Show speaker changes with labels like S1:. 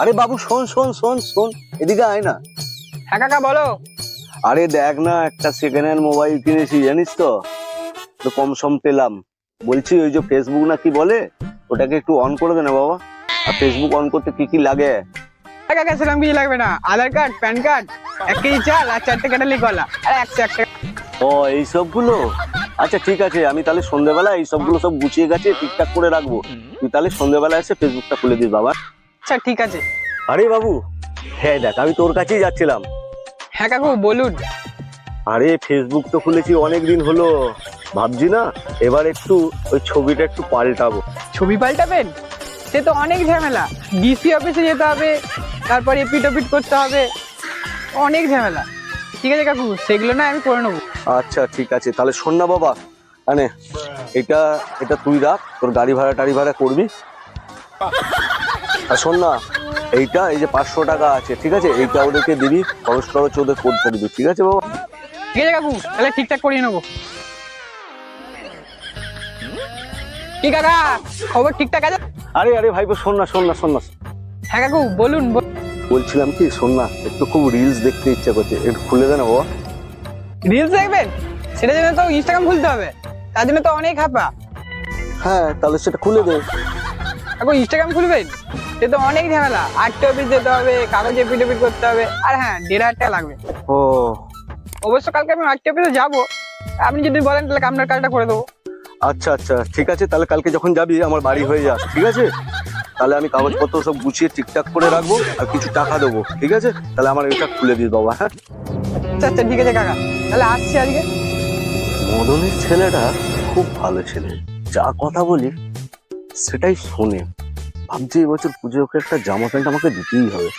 S1: আরে বাবু শোন শোন শোন শোন, এদিকে আয় না।
S2: হ্যাঁ কাকা বলো।
S1: আরে দেখ না, একটা সেকেন্ড হ্যান্ড মোবাইল কিনেছি জানিস তো, তো কম সম পেলাম। বলছি ওই যে ফেসবুক না কি বলে, ওটাকে একটু অন করে দে না বাবা। আর ফেসবুক অন করতে কি কি লাগে?
S2: হ্যাঁ কাকা সেরকম কিছু লাগবে না, আধার কার্ড, প্যান কার্ড, 1 কেজি চাল আর 4টে কাটালি কলা আর 101 টাকা।
S1: ও এই সবগুলো, আচ্ছা ঠিক আছে, আমি তাহলে সন্ধ্যেবেলা এই সবগুলো সব গুছিয়ে গেছে ঠিকঠাক করে রাখবো। তুই তাহলে সন্ধ্যেবেলা এসে ফেসবুকটা খুলে দিস বাবা।
S2: আচ্ছা ঠিক আছে।
S1: আরে বাবু, হ্যাঁ দেখ আমি তোর কাছেই যাচ্ছিলাম।
S2: হ্যাঁ কাকু বলুন।
S1: আরে ফেসবুক তো খুলেছি অনেক দিন হলো, ভাবছি না এবার একটু ওই ছবিটা একটু পাল্টাবো।
S2: ছবি পাল্টাবেন? সে তো অনেক ঝামেলা, ডিসি অফিসে যেতে হবে, তারপর এপিট ওপিট করতে হবে, অনেক ঝামেলা। ঠিক আছে কাকু, সেগুলো না আমি করে নেবো।
S1: আচ্ছা ঠিক আছে, তাহলে শোন না বাবা, মানে এটা এটা তুই রাখ, তোর গাড়ি ভাড়া টাড়ি ভাড়া করবি। আর শোন না, এইটা এই যে 500 টাকা আছে, ঠিক আছে, এইটা ওদেরকে দিবি, খরচ টরচ ওদের করতে দিবি, ঠিক আছে বাবা?
S2: ঠিক আছে কাকু, তাহলে ঠিকঠাক করিয়ে নেবো। কি কাকা, খবর ঠিকঠাক আছে?
S1: আরে আরে ভাইপো শোন না শোন না শোন না,
S2: হ্যাঁ কাকু বলুন।
S1: বলছিলাম কি শোন না, একটু খুব রিলস দেখতে ইচ্ছা করছে, একটু খুলে দে না বাবা।
S2: রিলস দেখবেন? সেটার জন্য তো ইনস্টাগ্রাম খুলতে হবে, তার জন্য তো অনেক হাপা।
S1: হ্যাঁ তাহলে সেটা খুলে দে।
S2: কাকু ইনস্টাগ্রাম খুলবেন? সে তো অনেক ঝামেলা, আরটি অফিস যেতে হবে, কাগজ এপিট ওপিট করতে হবে, আর হ্যাঁ 1,500 টাকা লাগবে।
S1: ও
S2: অবশ্য কালকে আমি আরটি অফিসে যাবো, আপনি যদি বলেন তাহলে আপনার কাজটা করে দেবো।
S1: আচ্ছা আচ্ছা ঠিক আছে, তাহলে কালকে যখন যাবি আমার বাড়ি হয়ে যাস, ঠিক আছে? তাহলে আমি কাগজপত্র সব গুছিয়ে ঠিকঠাক করে রাখবো, আর কিছু টাকা দেবো, ঠিক আছে? তাহলে আমার এটা খুলে দিস বাবা। হ্যাঁ
S2: আচ্ছা আচ্ছা ঠিক আছে কাকা, তাহলে আসছি আজকে।
S1: মদনের ছেলেটা খুব ভালো ছেলে, যা কথা বলি সেটাই শোনে। ভাবছি এবছর পুজো ওকে একটা জামা প্যান্ট আমাকে দিতেই হবে।